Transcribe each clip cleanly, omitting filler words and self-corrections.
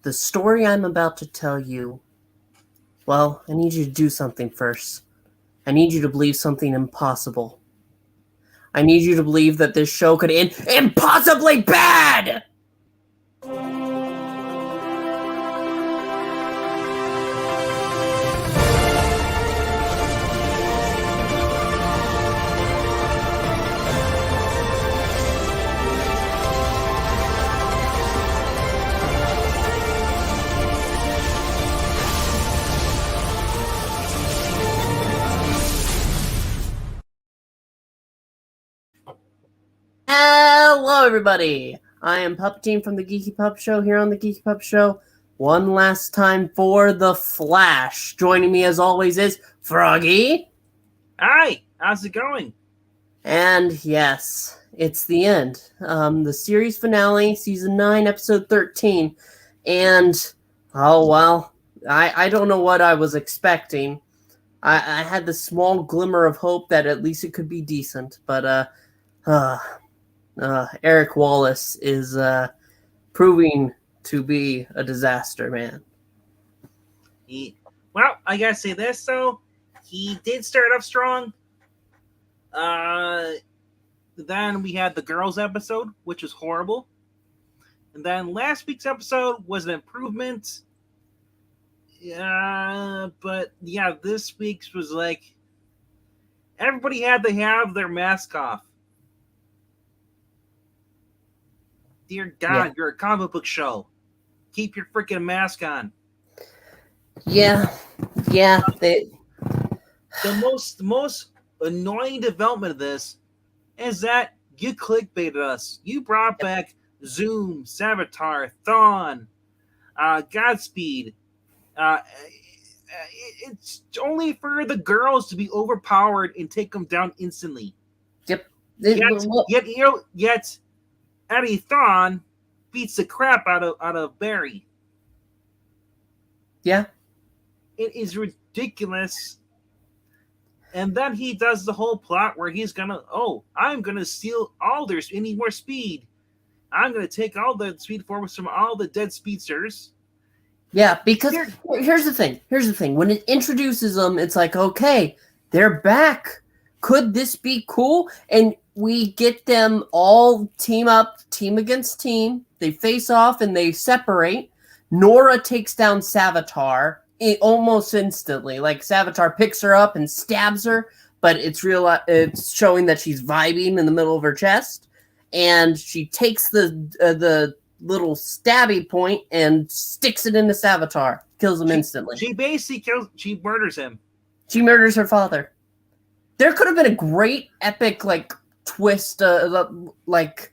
The story I'm about to tell you, well, I need you to do something first. I need you to believe something impossible. I need you to believe that this show could end impossibly bad! Hello, everybody! I am Puppetine from the Geeky Pup Show here on the Geeky Pup Show. One last time for The Flash. Joining me, as always, is Froggy. Hi, how's it going? And yes, it's the end. The series finale, Season 9, Episode 13. And, oh, well, I don't know what I was expecting. I had this small glimmer of hope that at least it could be decent, but, Eric Wallace is proving to be a disaster, man. Well, I gotta say this though, he did start off strong. Then we had the girls episode, which was horrible, and then last week's episode was an improvement. But yeah, this week's was like everybody had to have their mask off. Dear God, You're a comic book show. Keep your freaking mask on. Yeah. The most annoying development of this is that you clickbaited us. You brought back Zoom, Savitar, Thawne, Godspeed. It's only for the girls to be overpowered and take them down instantly. Yep. Yet Eddie Thawne beats the crap out of Barry. Yeah. It is ridiculous. And then he does the whole plot where I'm gonna steal all their any more speed. I'm gonna take all the speed forms from all the dead speedsters. Yeah, because here's the thing. When it introduces them, it's like, okay, they're back. Could this be cool? And we get them all team up, team against team. They face off and they separate. Nora takes down Savitar almost instantly. Like, Savitar picks her up and stabs her, but it's showing that she's vibing in the middle of her chest. And she takes the little stabby point and sticks it into Savitar. Kills him instantly. She murders him. She murders her father. There could have been a great epic, like, twist, like,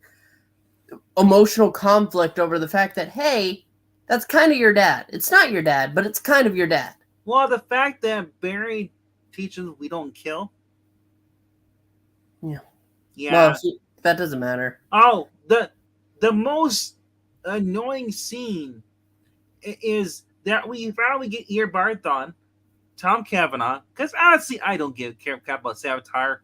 emotional conflict over the fact that, hey, that's kind of your dad. It's not your dad, but it's kind of your dad. Well, the fact that Barry teaches we don't kill. Yeah. Well, that doesn't matter. Oh, the most annoying scene is that we finally get earbarred on Tom Cavanaugh, because honestly, I don't care about Savitar.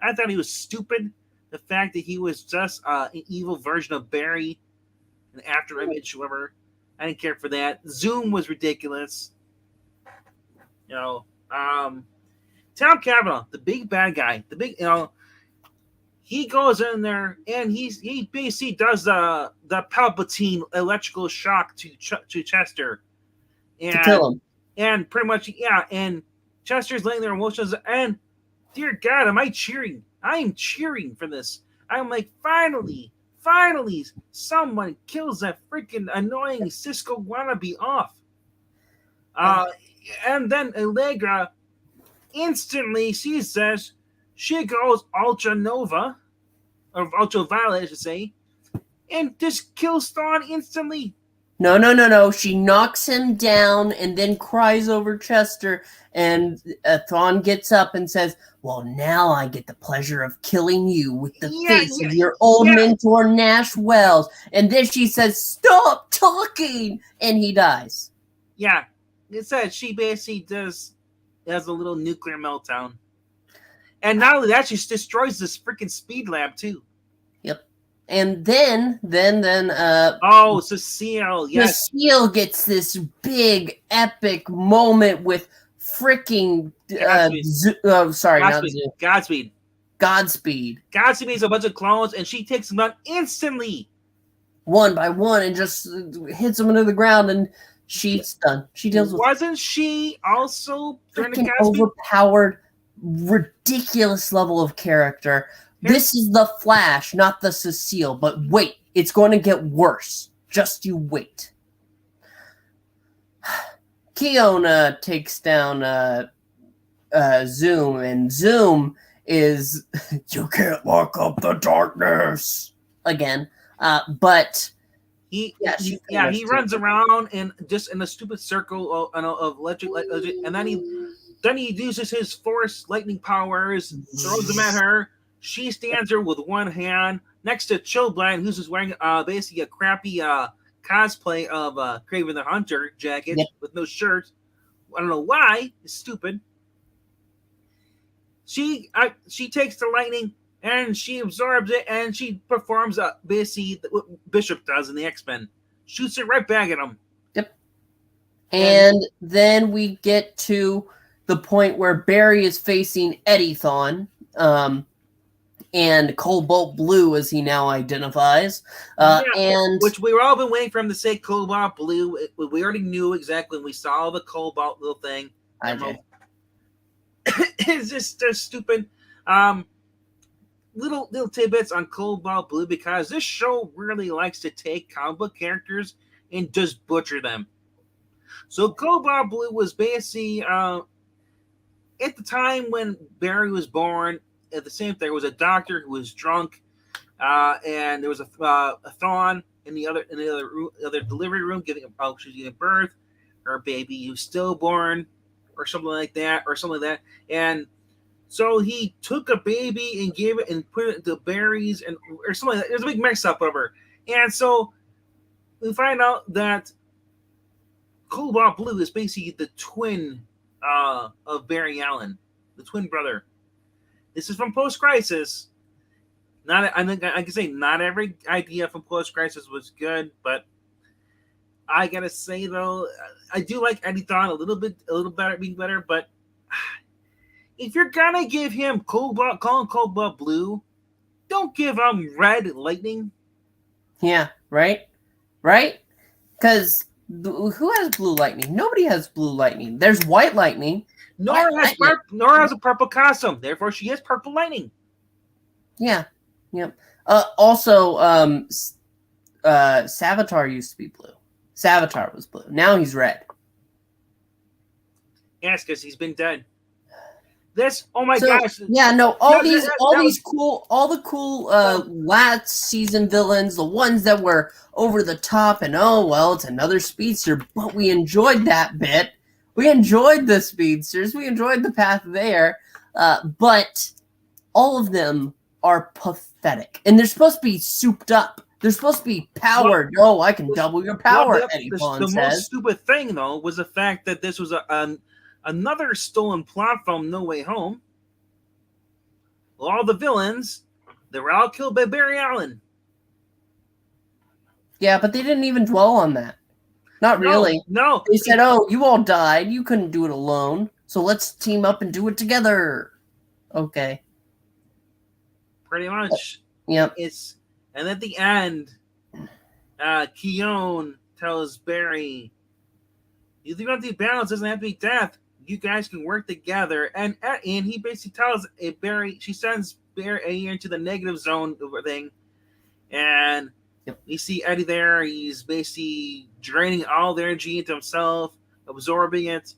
I thought he was stupid. The fact that he was just an evil version of Barry, an after image, whatever. I didn't care for that. Zoom was ridiculous. Tom Cavanaugh, the big bad guy, he goes in there and he basically does the Palpatine electrical shock to Chester, and to kill him. And pretty much, and Chester's laying there emotions, and dear God, am I cheering? I am cheering for this. I'm like, finally, someone kills that freaking annoying Cisco wannabe off. And then Allegra instantly, she says, she goes ultraviolet, I should say, and just kills Thawne instantly. No. She knocks him down and then cries over Chester, and Thawne gets up and says, well, now I get the pleasure of killing you with the face of your old mentor, Nash Wells. And then she says, stop talking! And he dies. Yeah. It said she basically has a little nuclear meltdown. And not only that, she destroys this freaking speed lab, too. Yep. And then Oh, Cecile, yes. Cecile gets this big epic moment with freaking Godspeed. Godspeed makes a bunch of clones, and she takes them out instantly, one by one, and just hits them into the ground, and she's done. She deals with. Wasn't she also freaking overpowered, ridiculous level of character? This is the Flash, not the Cecile. But wait, it's going to get worse. Just you wait. Kiona takes down Zoom, and Zoom is you can't lock up the darkness again. But he runs around and just in a stupid circle of electric, and then he uses his force lightning powers, throws them at her. She stands there with one hand next to Chillblind, who's just wearing basically a crappy cosplay of Kraven the Hunter jacket with no shirt. I don't know why. It's stupid. She takes the lightning and she absorbs it, and she performs basically what Bishop does in the X-Men. Shoots it right back at him. Yep. And then we get to the point where Barry is facing Eddie-thon, and Cobalt Blue, as he now identifies. And which we were all been waiting for him to say Cobalt Blue. We already knew exactly when we saw the Cobalt little thing. It's just stupid. Little tidbits on Cobalt Blue, because this show really likes to take comic book characters and just butcher them. So Cobalt Blue was basically at the time when Barry was born. At the same time, there was a doctor who was drunk, and there was a Thawne in the other delivery room she was giving birth. Her baby was stillborn, or something like that, and so he took a baby and gave it and put it into berries or something like that. There's a big mix up of her, and so we find out that Cobalt Blue is basically the twin of Barry Allen, the twin brother. This is from Post Crisis. I can say not every idea from Post Crisis was good, but I gotta say though, I do like Eddie-thon a little better, being better. But if you're gonna give him call him Cobalt Blue, don't give him Red Lightning. Yeah, right. Because who has Blue Lightning? Nobody has Blue Lightning. There's White Lightning. Nora has a purple costume, therefore she has Purple Lightning. Yeah. Also, Savitar used to be blue. Savitar was blue. Now he's red. Yes, because he's been dead. Gosh. Yeah, no, all the cool last season villains, the ones that were over the top and it's another speedster, but we enjoyed that bit. We enjoyed the speedsters. We enjoyed the path there. But all of them are pathetic. And they're supposed to be souped up. They're supposed to be powered. I can double your power, the most stupid thing, though, was the fact that this was another stolen plot from No Way Home. All the villains, they were all killed by Barry Allen. Yeah, but they didn't even dwell on that. Not really. No. They said, you all died. You couldn't do it alone. So let's team up and do it together. Okay. Pretty much. Yep. And at the end, Keone tells Barry, you think about the balance doesn't have to be death. You guys can work together. And he basically tells Barry, she sends Barry into the negative zone thing. And we see Eddie there. He's basically draining all the energy into himself, absorbing it.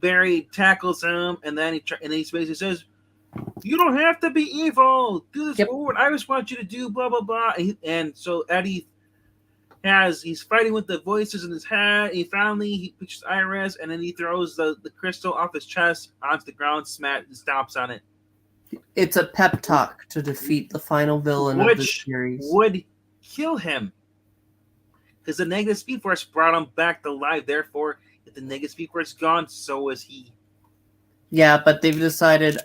Barry tackles him, and then he basically says, "You don't have to be evil. Do this forward. I just want you to do blah blah blah." And so Eddie he's fighting with the voices in his head. And he pictures Iris, and then he throws the crystal off his chest onto the ground, and stomps on it. It's a pep talk to defeat the final villain of the series. Would kill him, because the negative speed force brought him back to life. Therefore, if the negative speed force is gone, so is he. Yeah, but they've decided,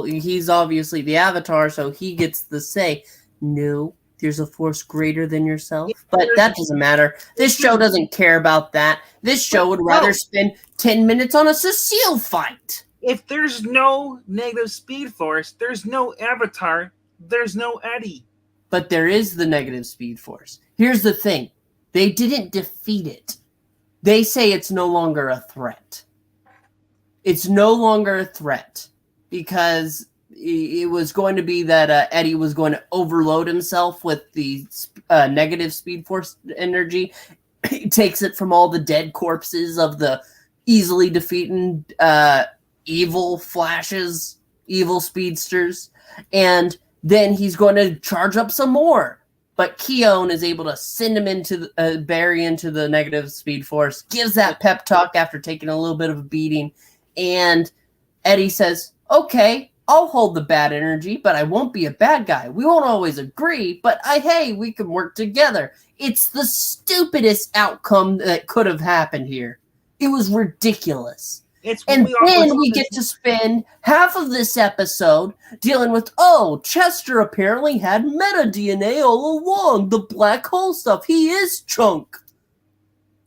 he's obviously the Avatar, so he gets the say. No, there's a force greater than yourself. But that doesn't matter. This show doesn't care about that. This show would rather spend 10 minutes on a Cecile fight. If there's no negative speed force, there's no Avatar, there's no Eddie. But there is the negative speed force. Here's the thing. They didn't defeat it. They say it's no longer a threat. It's no longer a threat because it was going to be that Eddie was going to overload himself with the negative speed force energy. He takes it from all the dead corpses of the easily defeated evil Flashes, evil speedsters, and then he's going to charge up some more. But Keone is able to send him into Barry into the negative speed force, gives that pep talk after taking a little bit of a beating, and Eddie says, okay, I'll hold the bad energy, but I won't be a bad guy. We won't always agree, but hey, we can work together. It's the stupidest outcome that could have happened here. It was ridiculous. And then we get to spend half of this episode dealing with, Chester apparently had meta DNA all along. The black hole stuff. He is Chunk.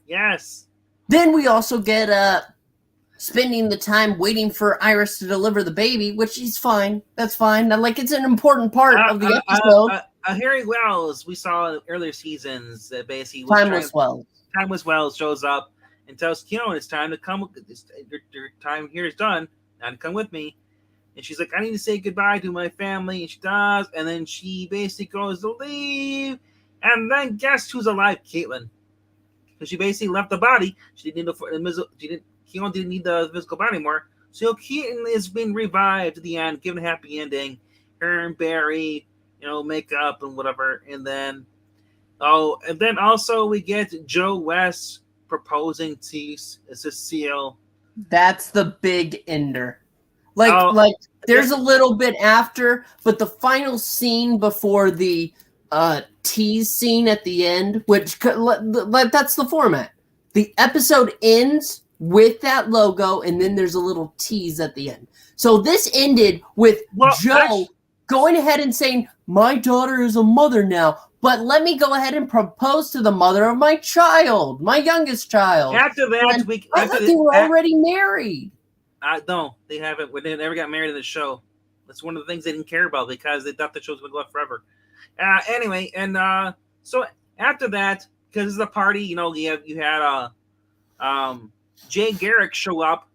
Yes. Then we also get spending the time waiting for Iris to deliver the baby, which is fine. That's fine. Like, it's an important part of the episode. Harry Wells, we saw in earlier seasons, basically Timeless Wells shows up and tells Keone it's time to come. Your time here is done. Now to come with me. And she's like, I need to say goodbye to my family. And she does. And then she basically goes to leave. And then guess who's alive? Caitlin. Because she basically left the body. She didn't need Keone didn't need the physical body anymore. So Keaton is being revived at the end, given a happy ending. Her and Barry, make up and whatever. And then also we get Joe West proposing to Cecile. That's the big ender. Like there's a little bit after, but the final scene before the tease scene at the end, which that's the format. The episode ends with that logo, and then there's a little tease at the end. So this ended with Joe going ahead and saying, my daughter is a mother now, but let me go ahead and propose to the mother of my child, my youngest child. After that, I thought they were already married. No, they haven't. They never got married in the show. That's one of the things they didn't care about because they thought the show was going to go on forever. Anyway, and so after that, because it's a party, you had Jay Garrick show up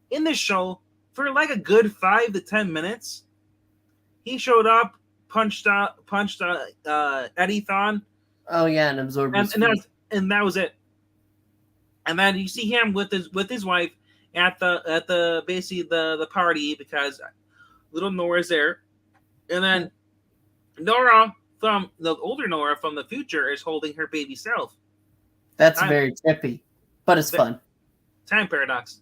in the show for like a good 5 to 10 minutes. He showed up, punched Eddie Thon. Oh yeah, and absorbed his and that was it. And then you see him with his wife at the basically the party because little Nora's there, and then Nora from the older Nora from the future is holding her baby self. That's very trippy, but it's fun. Time paradox.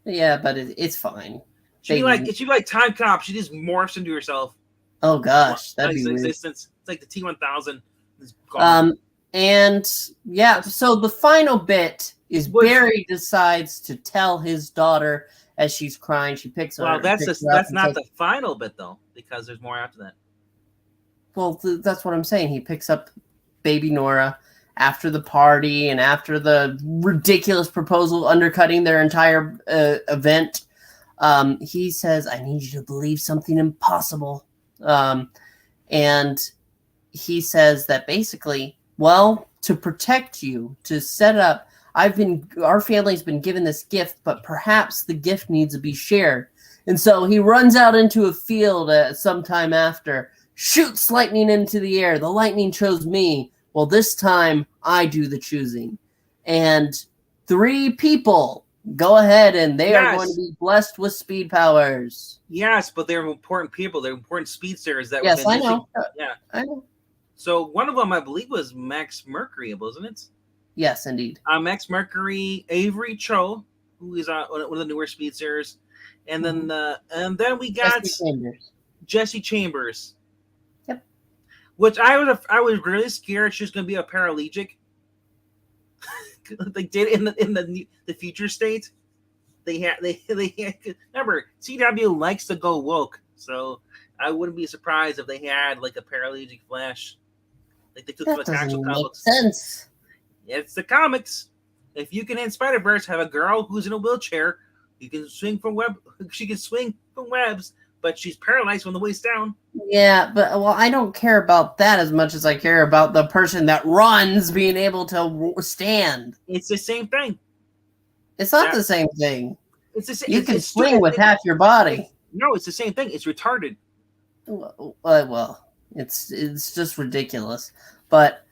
Yeah, but it's fine. She'd be like Time Cop. She just morphs into herself. Oh gosh, that'd be weird. Existence. It's like the T-1000 is gone. And yeah, so the final bit is Barry decides to tell his daughter as she's crying. She picks her. Well, that's not the final bit though, because there's more after that. Well, that's what I'm saying. He picks up baby Nora after the party and after the ridiculous proposal undercutting their entire event. He says, I need you to believe something impossible. And he says that basically, well, to protect you, to set up, our family's been given this gift, but perhaps the gift needs to be shared. And so he runs out into a field sometime after, shoots lightning into the air. The lightning chose me. Well, this time I do the choosing. And 3 people go ahead and they are going to be blessed with speed powers. Yes, but they're important people. They're important speedsters. Yes, I know. Yeah. I know. So one of them, I believe, was Max Mercury, wasn't it? Yes, indeed. Max Mercury, Avery Cho, who is one of the newer speedsters. And then we got Jesse Chambers. Yep. Which I was really scared she was going to be a paraplegic. They did in the future state. They had remember CW likes to go woke, so I wouldn't be surprised if they had like a paraplegic Flash. Like they took That from the actual doesn't comic make books. sense. It's the comics. If you can in Spider-Verse have a girl who's in a wheelchair, you can swing from web. She can swing from webs, but she's paralyzed from the waist down. Yeah, but well, I don't care about that as much as I care about the person that runs being able to stand. It's the same thing. It's not the same thing. It's the same. You can swing with half your body. No, it's the same thing. It's retarded. Well, it's just ridiculous. But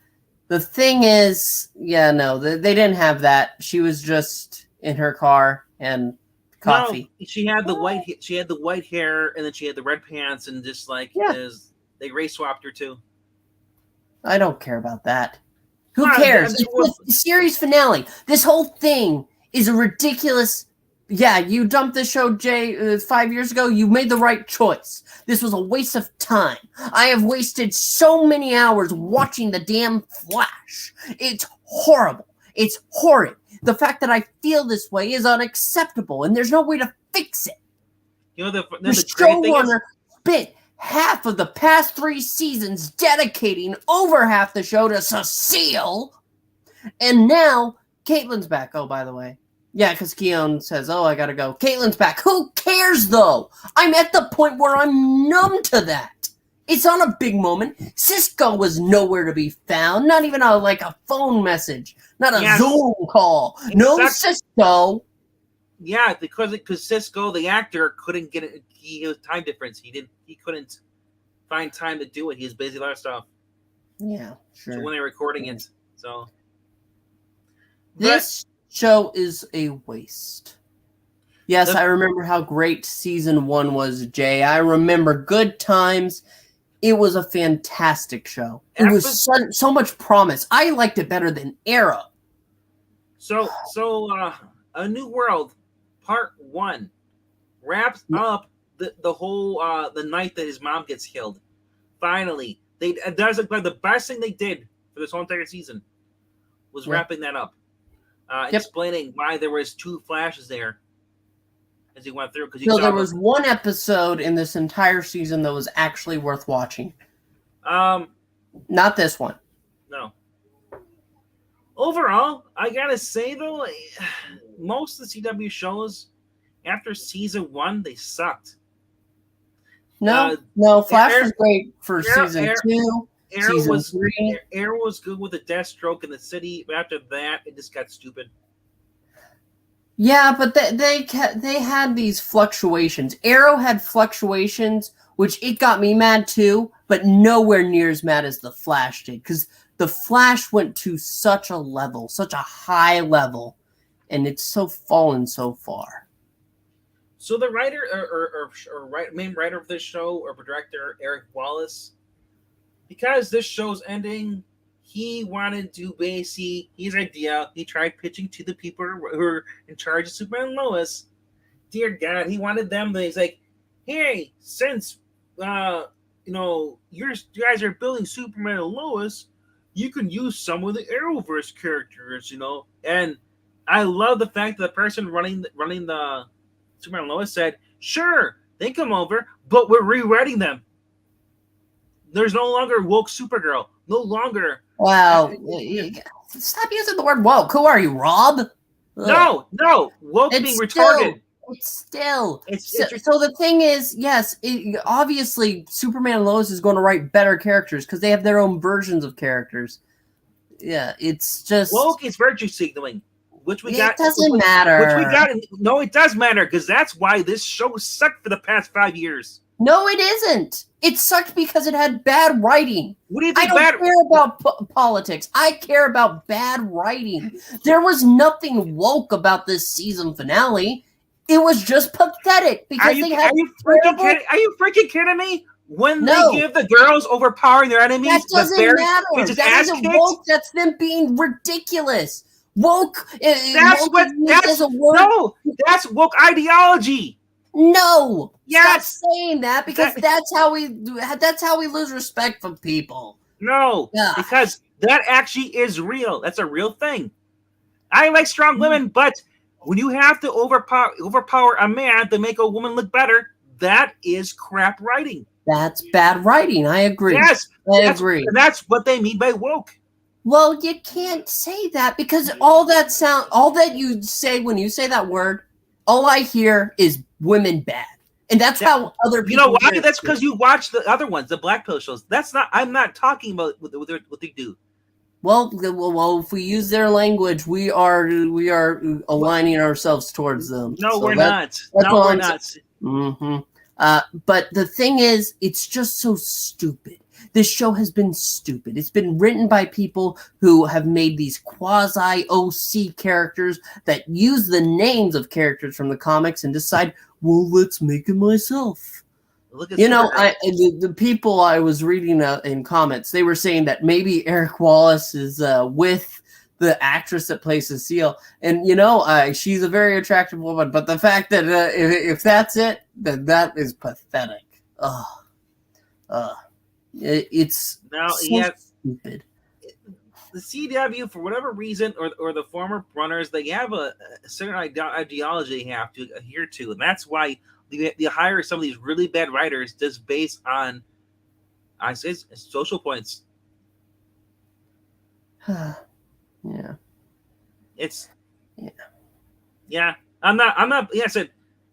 the thing is, yeah, no, they didn't have that. She was just in her car and coffee. No, she had the white. She had the white hair, and then she had the red pants, and just like they race swapped her too. I don't care about that. Who cares? It's the series finale. This whole thing is a ridiculous. Yeah, you dumped this show, Jay, 5 years ago. You made the right choice. This was a waste of time. I have wasted so many hours watching the damn Flash. It's horrible. It's horrid. The fact that I feel this way is unacceptable, and there's no way to fix it. You know, the showrunner spent half of the past 3 seasons dedicating over half the show to Cecile, and now Caitlin's back. Oh, by the way. Yeah, because Keon says, oh, I gotta go. Caitlin's back. Who cares, though? I'm at the point where I'm numb to that. It's not a big moment. Cisco was nowhere to be found. Not even a phone message. Not a Zoom call. No Cisco. Yeah, because Cisco, the actor, couldn't get it. He was time difference. He couldn't find time to do it. He was busy with other stuff. Yeah, sure. So when they're recording it, so this show is a waste. Yes, I remember how great season 1 was, Jay. I remember good times. It was a fantastic show. It was so much promise. I liked it better than Arrow. So A New World, Part 1, wraps up the whole the night that his mom gets killed. Finally, that's like the best thing they did for this whole entire season was wrapping that up. Explaining why there was 2 flashes there as he went through. So there was one episode in this entire season that was actually worth watching. Not this one. No. Overall, I gotta say though, most of the CW shows after season 1 they sucked. No, Flash was great for season 2. Arrow was good with the Deathstroke in the city, but after that, it just got stupid. Yeah, but they had these fluctuations. Arrow had fluctuations, which it got me mad too, but nowhere near as mad as the Flash did, because the Flash went to such a level, such a high level, and it's so fallen so far. So the writer main writer of this show or director, Eric Wallace, because this show's ending, he wanted to basically his idea. He tried pitching to the people who are in charge of Superman and Lois. Dear God, he wanted them. He's like, hey, since you guys are building Superman and Lois, you can use some of the Arrowverse characters, And I love the fact that the person running the Superman and Lois said, sure, they come over, but we're rewriting them. There's no longer woke Supergirl. No longer. Wow. Stop using the word woke. Who are you, Rob? No. Woke being retarded. So the thing is, yes, obviously Superman and Lois is going to write better characters because they have their own versions of characters. Yeah, it's just woke is virtue signaling, which we got. It doesn't matter. Which we got. No, it does matter because that's why this show sucked for the past 5 years. No, it isn't. It sucked because it had bad writing. What do you think? I don't care about politics. I care about bad writing. There was nothing woke about this season finale. It was just pathetic because are you freaking kidding me? When they give the girls overpowering their enemies, that doesn't matter. That isn't woke. That's them being ridiculous. Woke. That's woke ideology. No, yes. Stop saying that because that's how we lose respect from people. No, because that actually is real. That's a real thing. I like strong women, but when you have to overpower a man to make a woman look better, that is crap writing. That's bad writing. I agree. Yes, I agree. That's what they mean by woke. Well, you can't say that because all that you say when you say that word, all I hear is women bad. And that's how other people. You know why? hear That's it. because you watch the other ones, the Black Pill shows. That's not. I'm not talking about what they do. Well, if we use their language, we are aligning ourselves towards them. No, So we're not. No, we're not. Mm-hmm. But the thing is, it's just so stupid. This show has been stupid. It's been written by people who have made these quasi-OC characters that use the names of characters from the comics and decide, well, let's make it myself. Look at the people I was reading in comments, they were saying that maybe Eric Wallace is with the actress that plays Cecile, and she's a very attractive woman. But the fact that if that's it, then that is pathetic. It's stupid. The CW, for whatever reason, or the former runners, they have a certain ideology they have to adhere to, and that's why they hire some of these really bad writers just based on, I say, social points. Yeah. It's yeah. I'm not. Yeah, I said.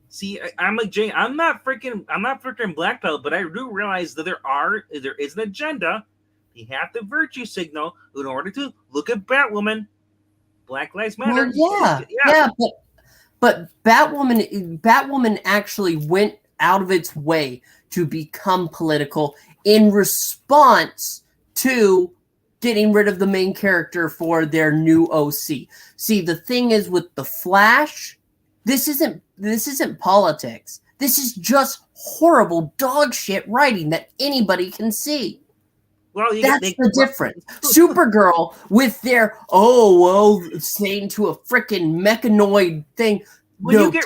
See, I'm like Jay. I'm not freaking black pill, but I do realize that there is an agenda. You have to virtue signal in order to look at Batwoman. Black Lives Matter. Well, yeah. But Batwoman actually went out of its way to become political in response to getting rid of the main character for their new OC. See, the thing is with the Flash, this isn't politics. This is just horrible dog shit writing that anybody can see. Well, that's the difference. Supergirl with their saying to a freaking mechanoid thing. When you get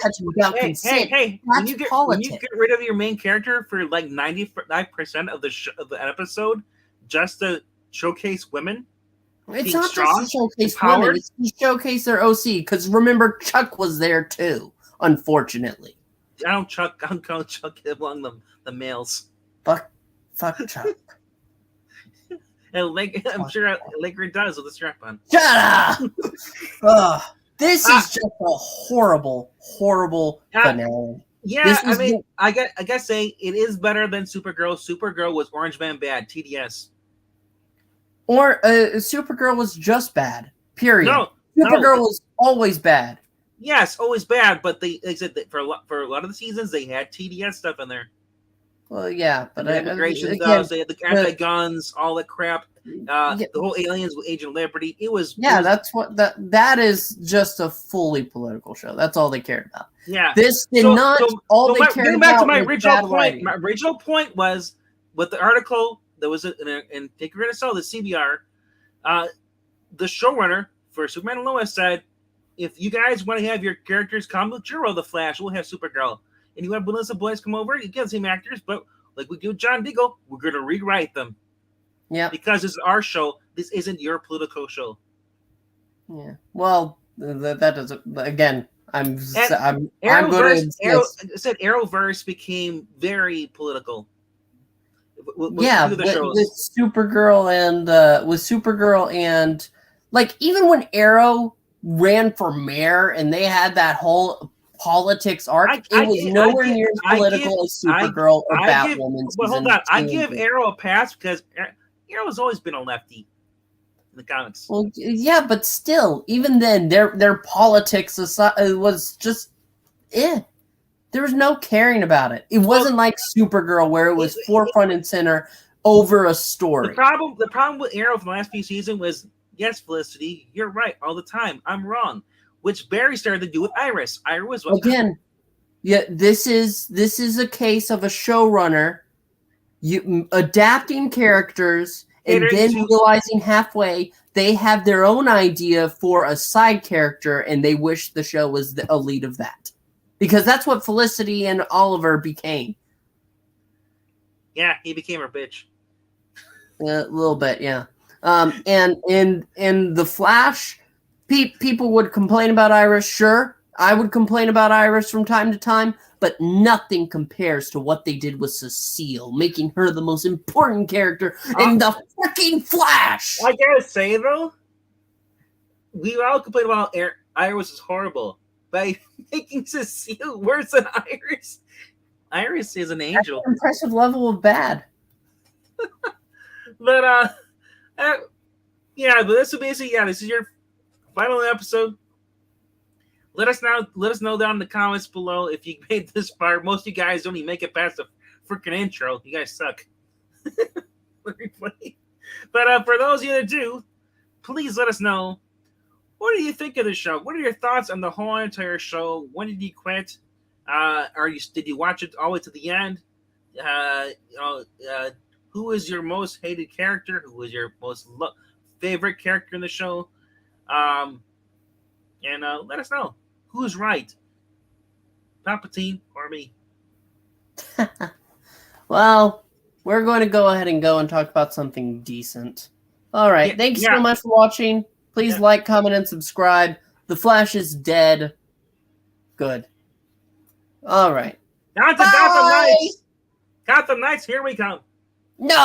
consent. When you get rid of your main character for like 95% of the episode, just to showcase women. It's not just to showcase women; it's to showcase their OC. Because remember, Chuck was there too. Unfortunately, I don't Chuck among the males. Fuck Chuck. And I'm sure Laker does with the strap on. Shut up! This is just a horrible finale. Yeah, I mean, I guess say it is better than Supergirl. Supergirl was Orange Man bad. TDS. Or Supergirl was just bad. Period. No, Supergirl was always bad. Yes, always bad. But they said that for a lot of the seasons they had TDS stuff in there. Well, yeah, but the immigration stuff, they had the anti-guns, all that crap. The whole aliens with Agent Liberty. That is just a fully political show. That's all they cared about. Yeah, this did not. All they cared about. Getting back to my original point. My original point was with the article that was in Take a Grain of Salt, the CBR. The showrunner for Superman and Lois said, "If you guys want to have your characters come with Juro the Flash, we'll have Supergirl. And you have Melissa Boyce come over, you get the same actors, but like we do with John Diggle, we're going to rewrite them. Yeah. Because this is our show. This isn't your political show." Yeah. Well, that doesn't. Again, I'm going to. Arrowverse became very political. With Supergirl and like even when Arrow ran for mayor and they had that whole politics arc, it was nowhere near as political as Supergirl or Batwoman. But hold on, I give Arrow a pass because Arrow's always been a lefty in the comics. Well, yeah, but still, even then, their politics was just there was no caring about it. It wasn't like Supergirl where it was forefront and center over a story. The problem with Arrow from the last few seasons was, yes, Felicity, you're right all the time. I'm wrong. Which Barry started to do with Iris. Iris was again. Yeah, this is a case of a showrunner adapting characters and then realizing halfway they have their own idea for a side character and they wish the show was a lead of that. Because that's what Felicity and Oliver became. Yeah, he became her bitch. A little bit, yeah. And in the Flash, people would complain about Iris, sure, I would complain about Iris from time to time, but nothing compares to what they did with Cecile, making her the most important character in the fucking Flash. I gotta say though, we all complain about Iris is horrible. By making Cecile worse than Iris, Iris is an angel. That's an impressive level of bad. But yeah, but this is basically this is your final episode. Let us know down in the comments below if you made this far. Most of you guys don't even make it past the freaking intro. You guys suck. But for those of you that do, please let us know. What do you think of the show? What are your thoughts on the whole entire show? When did you quit? Did you watch it all the way to the end? Who is your most hated character? Who is your most favorite character in the show? And let us know who's right, Palpatine or me. Well, we're going to go ahead and talk about something decent. All right, thank you so much for watching. Please like, comment, and subscribe. The Flash is dead. Good. All right. Gotham Knights. Gotham Knights, here we come. No.